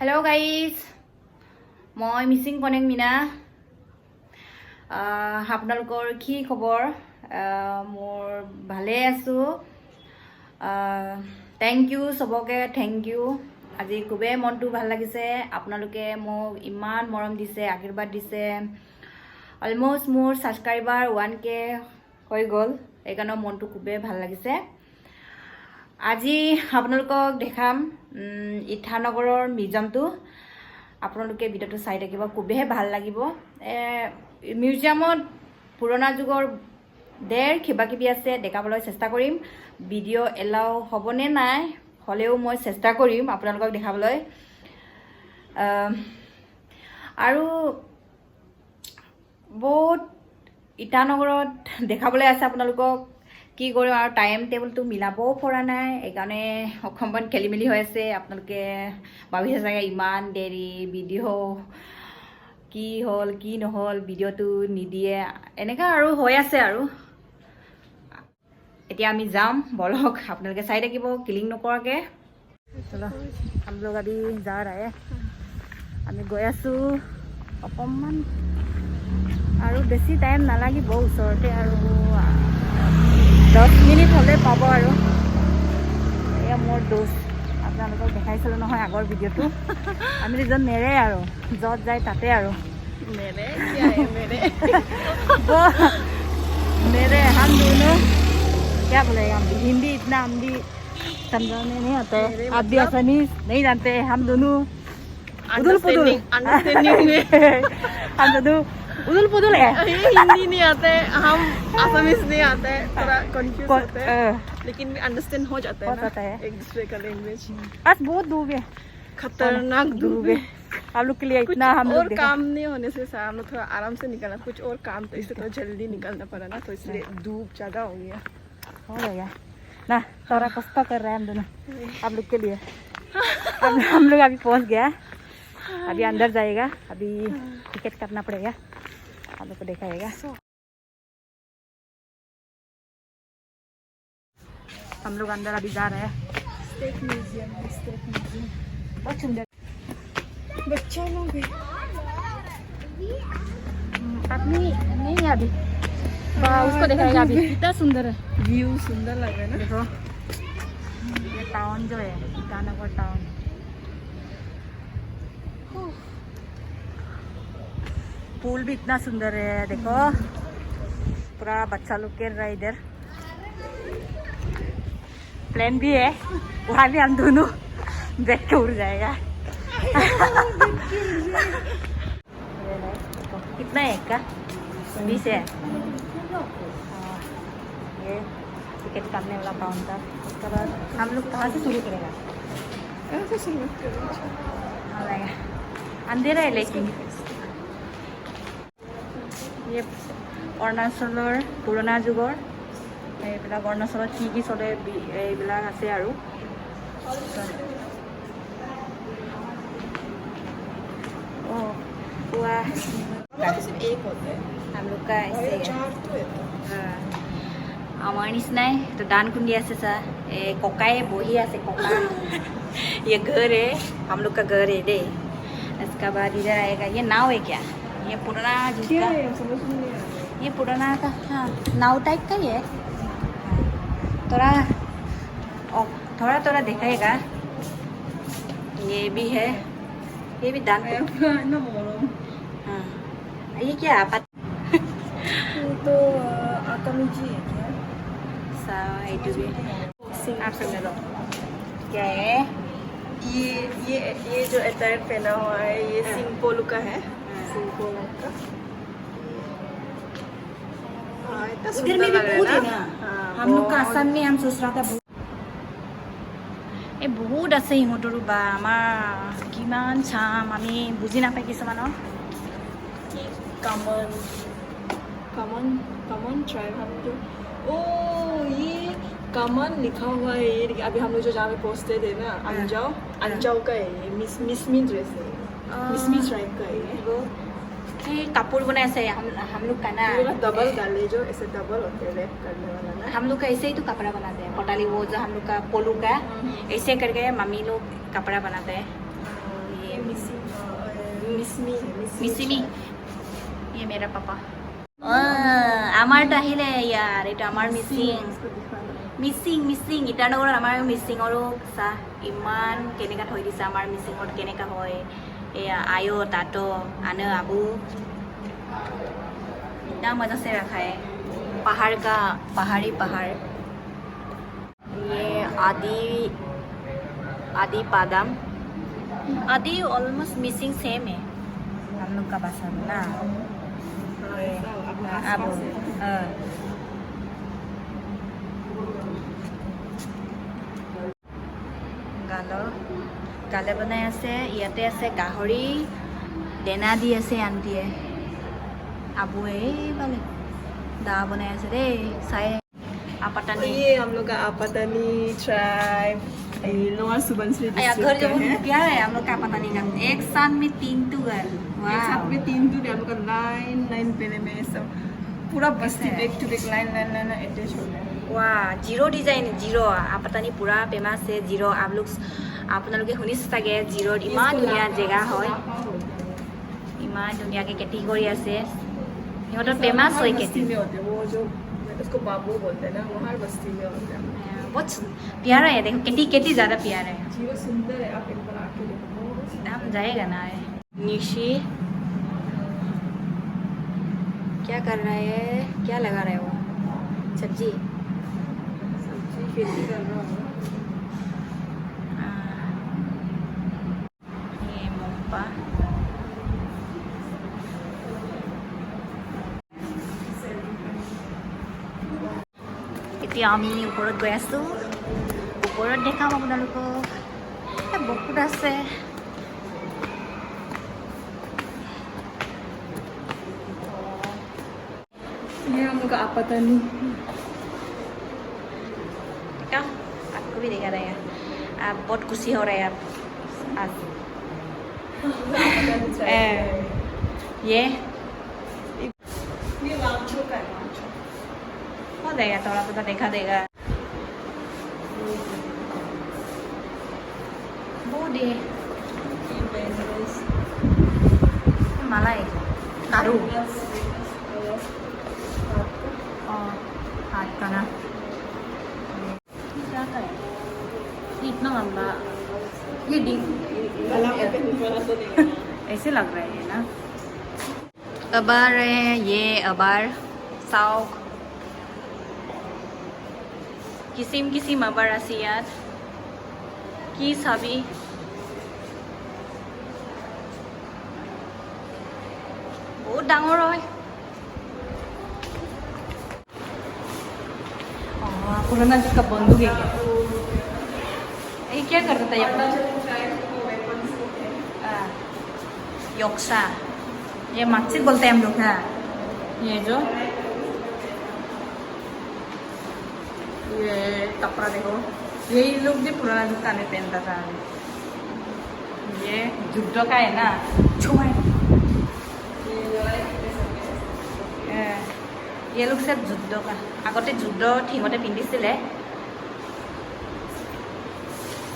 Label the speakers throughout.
Speaker 1: Hello guys, মই মিচিং কনেক মিনা আপোনালোকৰ কি খবৰ মোৰ ভালে আছো থ্যাংক ইউ সবকে থ্যাংক ইউ আজি খুবেই মনটো ভাল লাগিছে আপোনালোকে মোক ইমান মৰম দিছে আশীৰ্বাদ দিছে অলমোস্ট মোৰ সাবস্ক্ৰাইবাৰ 1k হৈ গ'ল এইকাৰণে মনটো খুবেই ভাল লাগিছে আজি আপোনালোকক দেখাম ইটানগৰৰ মিউজিয়ামটো আপোনালোকে ভিডিঅ'টো চাই থাকিব খুবেই ভাল লাগিব মিউজিয়ামত পুৰণা যুগৰ দেৰ কিবাকিবি আছে দেখাবলৈ চেষ্টা কৰিম ভিডিঅ' এলাও হ'বনে নাই হ'লেও মই চেষ্টা কৰিম আপোনালোকক দেখাবলৈ আৰু বহুত ইটানগৰত দেখাবলৈ আছে আপোনালোকক কি কৰিম আৰু টাইম টেবুলটো মিলাবও পৰা নাই এইকাৰণে অকণমান খেলি মেলি হৈ আছে আপোনালোকে ভাবিছে চাগে ইমান দেৰি ভিডিঅ' কি হ'ল কি নহ'ল ভিডিঅ'টো নিদিয়ে এনেকা আৰু হৈ আছে আৰু এতিয়া আমি যাম বলক আপোনালোকে চাই থাকিব ক্লিক নকৰাকে চলো हम लोग अभी जा रहे हैं আমি গৈ আছো অকণমান আৰু বেছি টাইম নালাগিব ওচৰতে আৰু 10 মিনিট হ'লে পাব আৰু এয়া মোৰ দোষ আপোনালোকক দেখাইছিলো নহয় আগৰ ভিডিঅ'টো আমি দুজন নেৰে আৰু য'ত যায় তাতে আৰু मेरे हम दोनों क्या बोलेगा हम हिंदी इतना हम भी समझाने नहीं आता है आप भी आसानी नहीं जानते हम दोनों उदुल पुदुल हम दोनों उदुल पुदुल है
Speaker 2: हिंदी नहीं आते हम असमीज नहीं आते थोड़ा कंफ्यूज होते हैं लेकिन अंडरस्टैंड हो जाता है एक दूसरे का लैंग्वेज
Speaker 1: आज बहुत धूप है
Speaker 2: खतरनाक धूप है
Speaker 1: आप लोग के लिए
Speaker 2: कुछ
Speaker 1: इतना हम
Speaker 2: और
Speaker 1: लोग
Speaker 2: काम नहीं होने से हम लोग थोड़ा आराम से निकलना कुछ और काम तो इससे थोड़ा जल्दी निकलना पड़ा ना तो इसलिए धूप ज़्यादा हो गया
Speaker 1: हो गया ना थोड़ा कष्ट कर रहे हैं हम दोनों आप लोग के लिए अब हम लोग अभी पहुंच गया अभी अंदर जाएगा अभी टिकट करना पड़ेगा आप लोग को दिखाएगा हम लोग अंदर अभी जा रहे हैं
Speaker 2: स्टेट म्यूजियम
Speaker 1: बहुत सुंदर
Speaker 2: बच्चा लोग है
Speaker 1: आदमी नहीं है अभी उसको दिखाएगा अभी कितना सुंदर है
Speaker 2: व्यू सुंदर लग रहा है ना
Speaker 1: देखो ये टाउन जो है इटानगर टाउन पूल भी इतना सुंदर है देखो पूरा बच्चा लोग खेल रहा है इधर प्लेन भी है वहाँ भी हम दोनों बैठ के उड़ जाएगा कितना है का 20 है ये टिकट करने वाला काउंटर उसके बाद हम लोग कहाँ से शुरू करेगा अंधेरा है लेकिन ये অৰুণাচলৰ পুৰণা যুগৰ এইবিলাক অৰুণাচলত কি কি চলে এইবিলাক আছে আৰু
Speaker 2: सिर्फ एक होता है
Speaker 1: हम लोग का ऐसे
Speaker 2: चार तो है
Speaker 1: আমাৰ নিচিনাই তো দান খুন্দি আছে सा ककाए বহি আছে कका ये घर है हम लोग का घर है दे इसका बाद इधर आएगा ये नाव है क्या ये पुराना जिसका
Speaker 2: समझ नहीं आ रहा
Speaker 1: ये पुराना का हाँ नाव टाइप का ही है थोड़ा थोड़ा दिखाएगा ये भी है ये भी दान
Speaker 2: ना मोरम
Speaker 1: हाँ ये क्या
Speaker 2: तो आकामिजी है क्या
Speaker 1: ये आप सुन लो क्या है
Speaker 2: ये जो अटायर पहना हुआ है ये सिंपोलू का है सिंपोलू का
Speaker 1: उधर में भी बहुत है ना हम लोग का आसाम में हम सोच रहा था এই বহুত আছে ইহঁতৰো বা আমাৰ কিমান চাম আমি বুজি নাপাই কিছুমানৰ
Speaker 2: कमन कमन कमन ट्राइब हम जो ओ ये कमन लिखा हुआ है ये अभी हम लोग जो जहाँ पे पहुँचते थे ना अंजाओ का है ये मिसमी ड्रेस है मिसमी ट्राइब का है
Speaker 1: ये कपूर बनाए से हम लोग का ना
Speaker 2: डबल डाले जो ऐसे डबल होते हैं रैप करने वाला ना
Speaker 1: हम लोग का ऐसे ही तो कपड़ा बनाते हैं कोटाली वो जो हम लोग का पोलू का ऐसे करके मम्मी लोग कपड़ा बनाते हैं ये
Speaker 2: missing miss me
Speaker 1: মিছিমি ये मेरा पापा আমাৰটো আহিলে ইয়াৰ এইটো আমাৰ মিচিং মিচিং ইটানগৰত আমাৰ মিচিঙৰো চাহ ইমান কেনেকা থৈ দিছে আমাৰ মিচিঙত কেনেকা হয় এয়া আয়ো তাতো আনে আবু इतना मजा से रखा है पहाड़ का पहाड़ी पहाड़ ये आदि पादम आदि ऑलमोस्ट मिसिंग सेम है हम लोग का भाषा में ना अब গালে বনাই আছে ইয়াতে আছে গাহৰি দেনা দি আছে আন্টিয়ে আবুৱে এইফালে দা বনাই আছে দেই চাই আপাতানি
Speaker 2: ये हम लोग का आपातानी ट्राइब लोअर सुबनसिरी
Speaker 1: घर
Speaker 2: डिस्ट्रिक्ट
Speaker 1: जब
Speaker 2: का है
Speaker 1: क्या है हम लोग का आपातानी का एक साथ में 3 टू घर
Speaker 2: एक साथ में 3 टू हम लोग का लाइन पहले में सब पूरा बस्ती back to back line attach हो गया
Speaker 1: वाह जीरो डिजाइन जीरो आपातानी पूरा फेमस है जीरो আপোনালোকে শুনিছে চাগে জিৰোত ইমান ধুনীয়া জেগা হয় ইমান ধুনীয়াকৈ খেতি কৰি আছে সিহঁতৰ ফেমাছ হয় খেতি
Speaker 2: बस्ती में होते हैं वो जो उसको बाबू बोलते हैं ना वो हर बस्ती में होते हैं
Speaker 1: बहुत प्यारा है देखो खेती ज़्यादा प्यारा है
Speaker 2: जीरो सुंदर है आप एक बार आके देखो
Speaker 1: हम जाएगा ना निशी क्या कर रहा है क्या लगा रहा है वो सब्जी
Speaker 2: सब्जी खेती कर रहा हूँ
Speaker 1: ये मुंपा এতিয়া আমি ওপৰত গৈ আছোঁ ওপৰত দেখাম আপোনালোকক বহুত আছে
Speaker 2: ये हम लोग का आपातानी
Speaker 1: क्या आपको भी दिखा रहे हैं आप बहुत खुशी हो रहे हैं आप
Speaker 2: आपातानी ट्राइब
Speaker 1: ये
Speaker 2: ये वांचो का है वांचो
Speaker 1: हो जाएगा थोड़ा थोड़ा देखा देगा वो दे
Speaker 2: ये बेंगल्स
Speaker 1: मलाई कारू हाथ का ना क्या करे इतना लंबा ये डी ऐसे लग रहा है ना अबार है ये अबार साउक किसिम अबार আছে ইয়াত কি চাবি बहुत ডাঙৰ হয় पुराना जिसका बंदूक है क्या ये क्या करता था ये योक्सा ये मच्छी बोलते हैं हम लोग हाँ ये जो ये कपड़ा देखो यही लोग भी पुराना जूता नहीं पहनता था ये जुड्डो का है ना छुआ ये लोग सब जुड्डो का আগতে যুদ্ধ ঠিঙতে পিন্ধিছিলে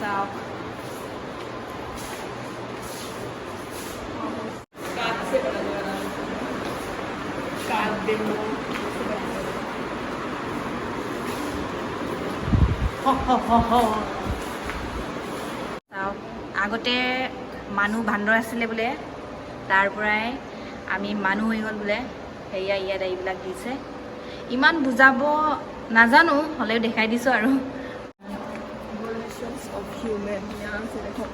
Speaker 1: চাওক
Speaker 2: काट से बना हुआ काट देना
Speaker 1: চাওক আগতে মানুহ বান্দৰ আছিলে বোলে তাৰ পৰাই আমি মানুহ হৈ গ'ল বোলে সেয়া ইয়াত এইবিলাক দিছে ইমান বুজাব নাজানো হ'লেও দেখাই দিছোঁ আৰু
Speaker 2: Evolutions of human यहाँ से देखो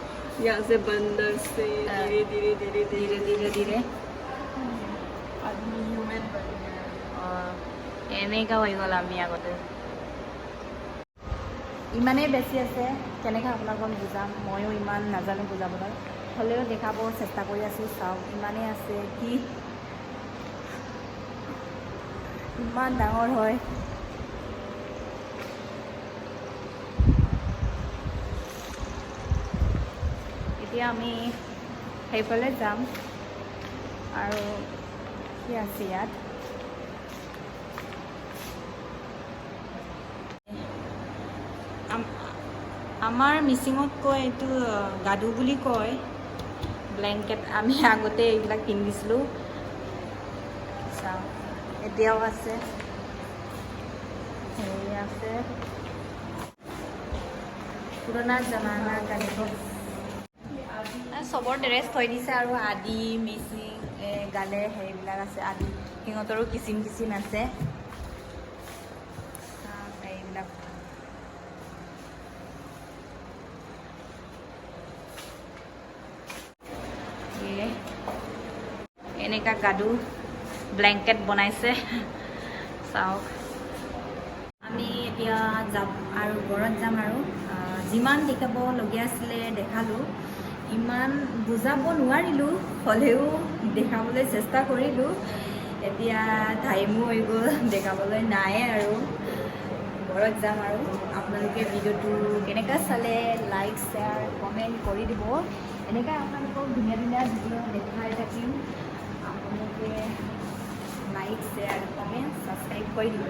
Speaker 2: यहाँ से बंदर से धीरे धीरे धीरे धीरे
Speaker 1: ধীৰে ধীৰে
Speaker 2: आदमी ह्यूमन बन गया
Speaker 1: এনেকুৱা হৈ গ'ল আমি আগতে ইমানেই বেছি আছে কেনেকৈ আপোনালোকক বুজাম ময়ো ইমান নাজানো বুজাবলৈ হ'লেও দেখাব চেষ্টা কৰি আছোঁ চাওক ইমানেই আছে কি ইমান ডাঙৰ হয় এতিয়া আমি সেইফালে যাম আৰু কি আছে ইয়াত আমাৰ মিচিঙত কয় এইটো গাদু বুলি কয় ব্লেংকেট আমি আগতে এইবিলাক কিনিছিলোঁ চাওঁ এতিয়াও আছে হেৰি আছে পুৰণা জামানা কালিব চবৰ ড্ৰেছ থৈ দিছে আৰু আদি মিচিং গালে হেৰিবিলাক আছে আদি সিহঁতৰো কিচিম কিচিম আছে এইবিলাক এনেকা গাদু ব্লেংকেট বনাইছে চাওক আমি এতিয়া যাম আৰু ঘৰত যাম আৰু যিমান দেখাবলগীয়া আছিলে দেখালোঁ ইমান বুজাব নোৱাৰিলোঁ হ'লেও দেখাবলৈ চেষ্টা কৰিলোঁ এতিয়া টাইমো হৈ গ'ল দেখাবলৈ নাই আৰু ঘৰত যাম আৰু আপোনালোকে ভিডিঅ'টো কেনেকৈ চালে লাইক শ্বেয়াৰ কমেণ্ট কৰি দিব এনেকৈ আপোনালোকক ধুনীয়া ধুনীয়া ভিডিঅ' দেখাই থাকিম আপোনালোকে লাইক শ্বেয়াৰ কমেণ্ট ছাবস্ক্ৰাইব কৰি দিব